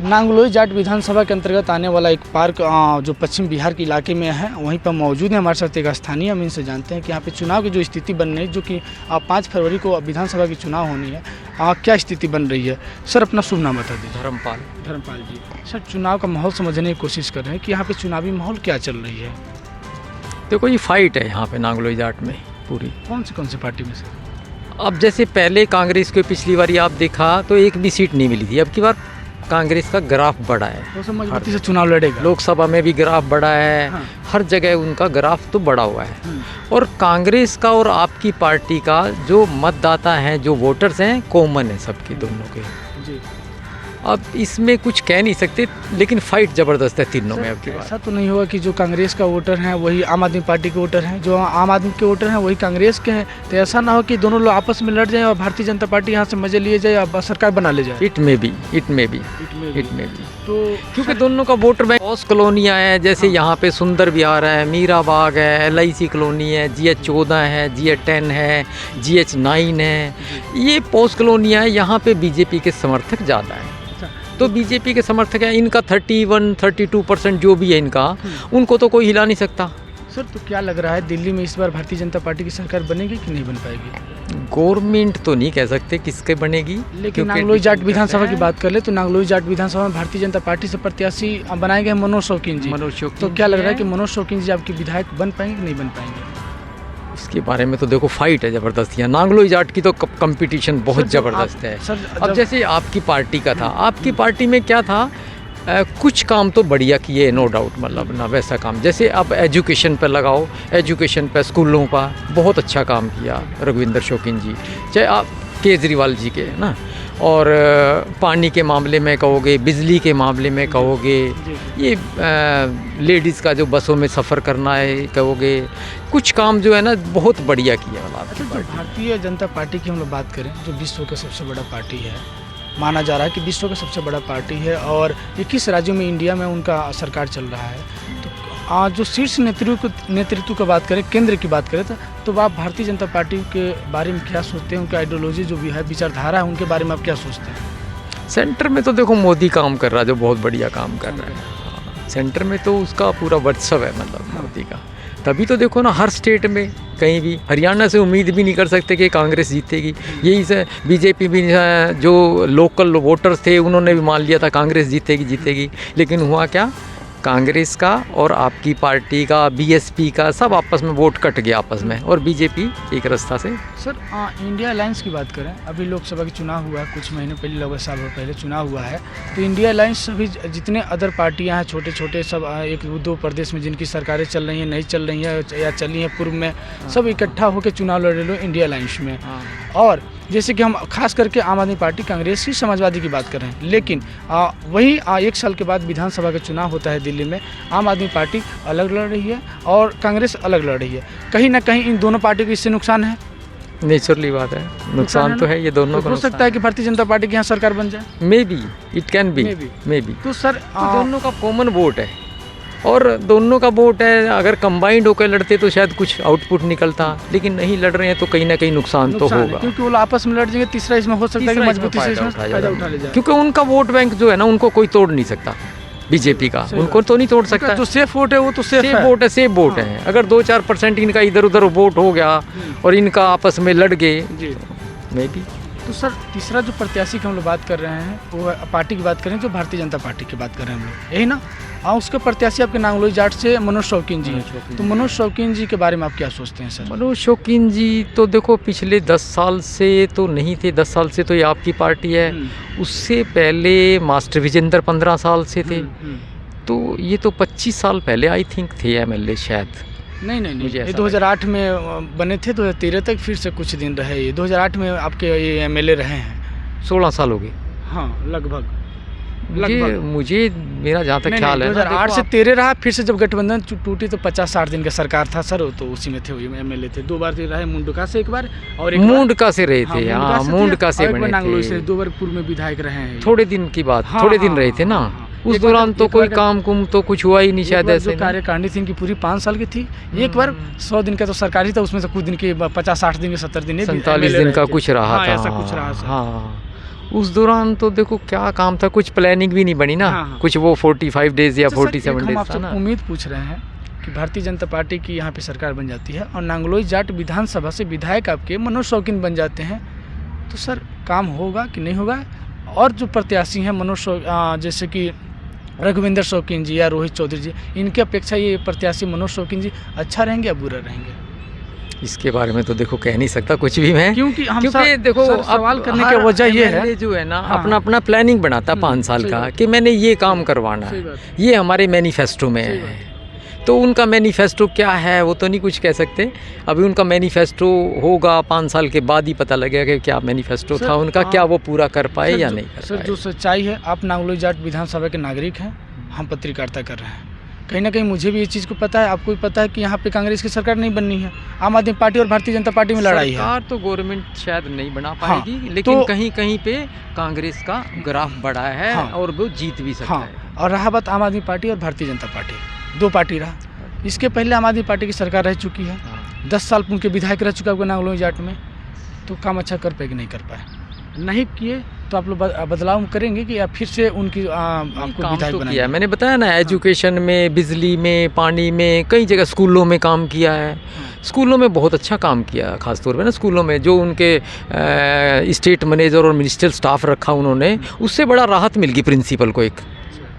नांगलोई जाट विधानसभा के अंतर्गत आने वाला एक पार्क जो पश्चिम बिहार के इलाके में है, वहीं पर मौजूद है हमारे साथ एक स्थानीय। हम इनसे जानते हैं कि यहाँ पे चुनाव की जो स्थिति बन रही है, जो कि 5 फरवरी को विधानसभा की चुनाव होनी है, क्या स्थिति बन रही है। सर अपना शुभ नाम बता दीजिए। धर्मपाल जी। सर चुनाव का माहौल समझने की कोशिश कर रहे हैं कि यहाँ पे चुनावी माहौल क्या चल रही है। देखो ये फाइट है यहाँ पे नांगलोई जाट में पूरी। कौन सी पार्टी में सर? अब जैसे पहले कांग्रेस को पिछली बार आप देखा तो एक भी सीट नहीं मिली थी। अब की बार कांग्रेस का ग्राफ बढ़ा है, वो सब मजबूती से चुनाव लड़ेगा। लोकसभा में भी ग्राफ बढ़ा है। हाँ। हर जगह उनका ग्राफ तो बढ़ा हुआ है। और कांग्रेस का और आपकी पार्टी का जो मतदाता हैं, जो वोटर्स हैं, कॉमन है सबके दोनों के जी। अब इसमें कुछ कह नहीं सकते, लेकिन फाइट ज़बरदस्त है तीनों में। अब की बार ऐसा तो नहीं होगा कि जो कांग्रेस का वोटर हैं वही आम आदमी पार्टी के वोटर हैं, जो आम आदमी के वोटर हैं वही कांग्रेस के हैं। तो ऐसा ना हो कि दोनों लोग आपस में लड़ जाएं और भारतीय जनता पार्टी यहाँ से मजे लिए जाए और सरकार बना ले जाए। इट में भी तो क्योंकि दोनों का वोटर बैंक पॉस कॉलोनियाँ हैं। जैसे यहाँ पे सुंदर विहार है, मीरा बाग है, LIC कॉलोनी है, GH14 है, GH10 है, GH9 है। ये पॉस कॉलोनियाँ है। यहाँ पे बीजेपी के समर्थक ज़्यादा हैं। तो बीजेपी के समर्थक है, इनका 31-32% जो भी है इनका, उनको तो कोई हिला नहीं सकता। सर तो क्या लग रहा है दिल्ली में इस बार भारतीय जनता पार्टी की सरकार बनेगी कि नहीं बन पाएगी? गवर्नमेंट तो नहीं कह सकते किसके बनेगी, लेकिन नांगलोई जाट विधानसभा की बात कर ले तो नांगलोई जाट विधानसभा में भारतीय जनता पार्टी से प्रत्याशी बनाए गए मनोज शौकीन जी। तो क्या लग रहा है कि मनोज शौकीन जी आपके विधायक बन पाएंगे कि नहीं बन पाएंगे? इसके बारे में तो देखो फाइट है ज़बरदस्त। यहाँ नांगलोई जाट की तो कंपटीशन बहुत ज़बरदस्त है। अब जैसे आपकी पार्टी का था, आपकी पार्टी में क्या था, कुछ काम तो बढ़िया किए, नो डाउट। मतलब ना वैसा काम जैसे आप एजुकेशन पे लगाओ, एजुकेशन पे, स्कूलों पर बहुत अच्छा काम किया रघुविंदर शौकीन जी, चाहे आप केजरीवाल जी के ना। और पानी के मामले में कहोगे, बिजली के मामले में कहोगे, ये लेडीज़ का जो बसों में सफ़र करना है कहोगे, कुछ काम जो है ना बहुत बढ़िया किया। अच्छा, जो भारतीय जनता पार्टी की हम लोग बात करें, जो विश्व का सबसे बड़ा पार्टी है, माना जा रहा है कि विश्व का सबसे बड़ा पार्टी है और 21 राज्यों में इंडिया में उनका सरकार चल रहा है। तो आज जो शीर्ष नेतृत्व की बात करें, केंद्र की बात करें, तो आप भारतीय जनता पार्टी के बारे में क्या सोचते हैं? उनकी आइडियोलॉजी जो भी है, विचारधारा है, उनके बारे में आप क्या सोचते हैं? सेंटर में तो देखो मोदी काम कर रहा है, जो बहुत बढ़िया काम कर रहा है। सेंटर में तो उसका पूरा वर्चस्व है, मतलब मोदी का। तभी तो देखो ना, हर स्टेट में कहीं भी, हरियाणा से उम्मीद भी नहीं कर सकते कि कांग्रेस जीतेगी। यही से बीजेपी भी, जो लोकल वोटर्स थे उन्होंने भी मान लिया था कांग्रेस जीतेगी। लेकिन हुआ क्या, कांग्रेस का और आपकी पार्टी का, BSP का, सब आपस में वोट कट गया आपस में, और बीजेपी एक रास्ता से। सर इंडिया अलायंस की बात करें, अभी लोकसभा की चुनाव हुआ है, कुछ महीने पहले, लगभग साल भर पहले चुनाव हुआ है। तो इंडिया अलायंस सभी जितने अदर पार्टियां हैं, छोटे छोटे सब, 1-2 प्रदेश में जिनकी सरकारें चल रही हैं, नहीं चल रही हैं या चली हैं पूर्व में, सब इकट्ठा होकर चुनाव लड़ लो इंडिया अलायंस में। और जैसे कि हम खास करके आम आदमी पार्टी, कांग्रेस की, समाजवादी की बात कर रहे हैं, लेकिन वही 1 साल के बाद विधानसभा का चुनाव होता है दिल्ली में, आम आदमी पार्टी अलग लड़ रही है और कांग्रेस अलग लड़ रही है। कहीं ना कहीं इन दोनों पार्टियों को इससे नुकसान है। नेचुरली बात है, नुकसान तो है ये दोनों को। हो सकता है कि भारतीय जनता पार्टी की यहाँ सरकार बन जाए। May be, it can be, may be. तो सर दोनों का कॉमन वोट है और दोनों का वोट है। अगर कंबाइंड होकर लड़ते तो शायद कुछ आउटपुट निकलता, लेकिन नहीं लड़ रहे हैं तो कहीं ना कहीं नुकसान तो होगा, क्योंकि वो आपस में लड़ जाएंगे। तीसरा इसमें हो सकता है कि मजबूती से फायदा उठा ले जाए, क्योंकि उनका वोट बैंक जो है ना, उनको कोई तोड़ नहीं सकता। बीजेपी का उनको तो नहीं तोड़ सकता। जो सेफ वोट है वो तो सेफ वोट है। अगर 2-4% इनका इधर उधर वोट हो गया और इनका आपस में लड़ गए, मे बी। तो सर तीसरा जो प्रत्याशी की हम लोग बात कर रहे हैं, वो पार्टी की बात करें, जो भारतीय जनता पार्टी की बात कर रहे हैं हम लोग, यही ना? उसके प्रत्याशी आपके नांगलोई जाट से मनोज शौकीन जी हैं। तो मनोज शौकीन जी के बारे में आप क्या सोचते हैं सर? मनोज शौकीन जी तो देखो पिछले 10 साल से तो नहीं थे, 10 साल से तो ये आपकी पार्टी है। उससे पहले मास्टर विजेंद्र 15 साल से थे। तो ये तो 25 साल पहले आई थिंक थे MLA शायद। नहीं, ये 2008 में बने थे, 2013 तक फिर से कुछ दिन रहे। ये 2008 में आपके ये MLA रहे हैं। 16 साल हो गए। हाँ, लगभग। मुझे मेरा जहाँ तक ख्याल है 2008 से 13 रहा। फिर से जब गठबंधन टूटी तो 50-60 दिन का सरकार था सर, तो उसी में थे, MLA थे। 2 बार रहे, मुंडका से एक बार, और एक मुंडका से रहे थे। हाँ, मुंडका से बने नांगलोई से 2 बार पूर्व में विधायक रहे हैं। थोड़े दिन की बात, थोड़े दिन रहे थे ना। उस दौरान तो कोई काम कुम तो कुछ हुआ ही नहीं शायद। ऐसे कार्यकारिणी थी इनकी पूरी 5 साल की थी। एक बार 100 दिन का तो सरकारी था, उसमें से कुछ दिन के 50-60 दिन के 70 दिन 47 दिन का कुछ रहा था, ऐसा कुछ रहा। हाँ। उस दौरान तो देखो क्या काम था, कुछ प्लानिंग भी नहीं बनी ना। हाँ, हाँ। कुछ वो 45 डेज या 47 हम डेज था आपसे ना। उम्मीद पूछ रहे हैं कि भारतीय जनता पार्टी की यहाँ पे सरकार बन जाती है और नांगलोई जाट विधानसभा से विधायक आपके मनोज शौकीन बन जाते हैं, तो सर काम होगा कि नहीं होगा? और जो प्रत्याशी हैं जैसे कि रघुविंदर शौकीन जी या रोहित चौधरी जी, इनकी अपेक्षा ये प्रत्याशी मनोज शौकीन जी अच्छा रहेंगे या बुरा रहेंगे? इसके बारे में तो देखो कह नहीं सकता कुछ भी मैं, क्योंकि देखो सवाल करने की वजह ये है जो है ना, हाँ, अपना अपना प्लानिंग बनाता 5 साल का कि मैंने ये काम करवाना है, ये हमारे मैनिफेस्टो में है। तो उनका मैनिफेस्टो क्या है वो तो नहीं कुछ कह सकते। अभी उनका मैनिफेस्टो होगा 5 साल के बाद ही पता लगेगा कि क्या मैनिफेस्टो था उनका, क्या वो पूरा कर पाए या नहीं कर पाए। सर जो सच्चाई है, आप नांगलोई जाट विधानसभा के नागरिक हैं, हम पत्रकारिता कर रहे हैं, कहीं ना कहीं मुझे भी इस चीज़ को पता है, आपको भी पता है कि यहाँ पे कांग्रेस की सरकार नहीं बननी है, आम आदमी पार्टी और भारतीय जनता पार्टी में लड़ाई है। सरकार तो गवर्नमेंट शायद नहीं बना पाएगी, हाँ, लेकिन तो कहीं कहीं पे कांग्रेस का ग्राफ बढ़ा है, हाँ, और वो जीत भी सकता है। और रहा बात आम आदमी पार्टी और भारतीय जनता पार्टी, 2 पार्टी रहा। इसके पहले आम आदमी पार्टी की सरकार रह चुकी है, 10 साल उनके विधायक रह चुका है नांगलोई जाट में, तो काम अच्छा कर पाए कि नहीं कर पाए? नहीं किए तो आप लोग बदलाव करेंगे कि या फिर से उनकी आपको विधायक तो किया है। मैंने बताया ना, एजुकेशन में, बिजली में, पानी में, कई जगह स्कूलों में काम किया है। स्कूलों में बहुत अच्छा काम किया, खासतौर पे ना स्कूलों में जो उनके स्टेट मैनेजर और मिनिस्ट्रियल स्टाफ रखा उन्होंने, उससे बड़ा राहत मिल गई प्रिंसिपल को। एक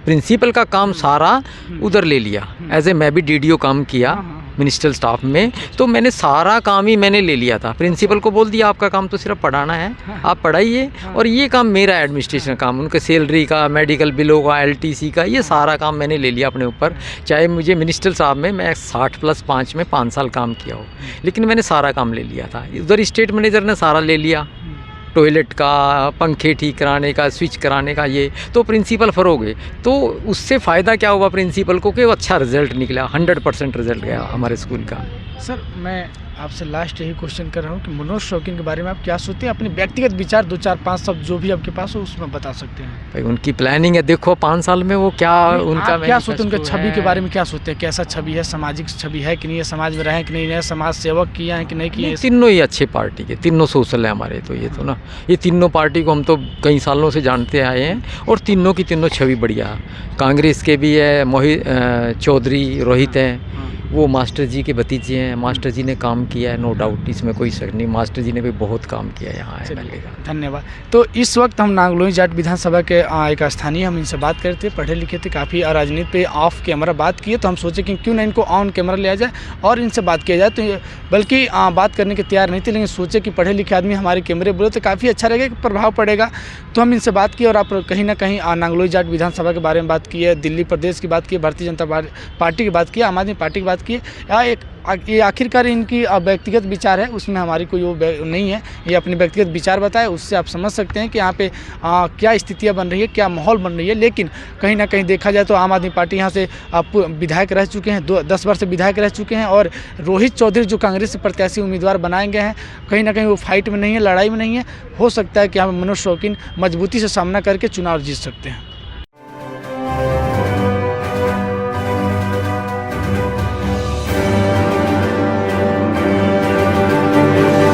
प्रिंसिपल का काम सारा उधर ले लिया, एज ए मैं भी DDO काम किया मिनिस्ट्रियल स्टाफ में, तो मैंने सारा काम ही मैंने ले लिया था। प्रिंसिपल को बोल दिया आपका काम तो सिर्फ पढ़ाना है, आप पढ़ाइए, और ये काम मेरा एडमिनिस्ट्रेशन काम, उनके सैलरी का, मेडिकल बिलों का, LTC का, ये सारा काम मैंने ले लिया अपने ऊपर। चाहे मुझे मिनिस्ट्रियल साहब में मैं 60+5 में 5 साल काम किया हो, लेकिन मैंने सारा काम ले लिया था। उधर स्टेट मैनेजर ने सारा ले लिया, टॉयलेट का, पंखे ठीक कराने का, स्विच कराने का, ये तो प्रिंसिपल फरोगे। तो उससे फ़ायदा क्या हुआ प्रिंसिपल को कि अच्छा रिजल्ट निकला, 100% रिजल्ट गया हमारे स्कूल का। सर मैं आपसे लास्ट यही क्वेश्चन कर रहा हूँ कि मनोज शौकीन के बारे में आप क्या सोचते हैं? अपने व्यक्तिगत विचार 2 4 5 शब्द जो भी आपके पास हो उसमें बता सकते हैं। भाई उनकी प्लानिंग है, देखो 5 साल में वो क्या उनका क्या सोचते हैं, उनके छवि के बारे में क्या सोचते हैं? कैसा छवि है, सामाजिक छवि है कि नहीं है, समाज में रहे कि नहीं है, समाज सेवक किया है कि नहीं किया है? तीनों ही अच्छे पार्टी के, तीनों सोशल है हमारे। तो ये तो ना, ये तीनों पार्टी को हम तो कई सालों से जानते आए हैं, और तीनों की तीनों छवि बढ़िया। कांग्रेस के भी है, मोहित चौधरी, रोहित हैं, वो मास्टर जी के भतीजे हैं। मास्टर जी ने काम किया है, नो डाउट, इसमें कोई शक नहीं। मास्टर जी ने भी बहुत काम किया है यहाँ MLA का। धन्यवाद। तो इस वक्त हम नांगलोई जाट विधानसभा के एक स्थानीय, हम इनसे बात करते थे, पढ़े लिखे थे, काफ़ी राजनीति पे ऑफ कैमरा बात किए, तो हम सोचे कि क्यों ना इनको ऑन कैमरा लिया जाए और इनसे बात किया जाए। तो बल्कि बात करने के तैयार नहीं थे, लेकिन सोचे कि पढ़े लिखे आदमी हमारे कैमरे बोले तो काफ़ी अच्छा रहेगा, प्रभाव पड़ेगा। तो हम इनसे बात किए और आप कहीं ना कहीं नांगलोई जाट विधानसभा के बारे में बात की है, दिल्ली प्रदेश की बात की, भारतीय जनता पार्टी की बात की, आम आदमी पार्टी की बात की। ये आखिरकार इनकी व्यक्तिगत विचार है, उसमें हमारी कोई वो नहीं है, ये अपने व्यक्तिगत विचार बताए, उससे आप समझ सकते हैं कि यहाँ पे क्या स्थितियाँ बन रही है, क्या माहौल बन रही है। लेकिन कहीं ना कहीं देखा जाए तो आम आदमी पार्टी यहाँ से विधायक रह चुके हैं, 10 वर्ष से विधायक रह चुके हैं, और रोहित चौधरी जो कांग्रेस से प्रत्याशी उम्मीदवार बनाए गए हैं, कहीं ना कहीं वो फाइट में नहीं है, लड़ाई में नहीं है। हो सकता है कि यहाँ मनोज शौकीन मजबूती से सामना करके चुनाव जीत सकते हैं।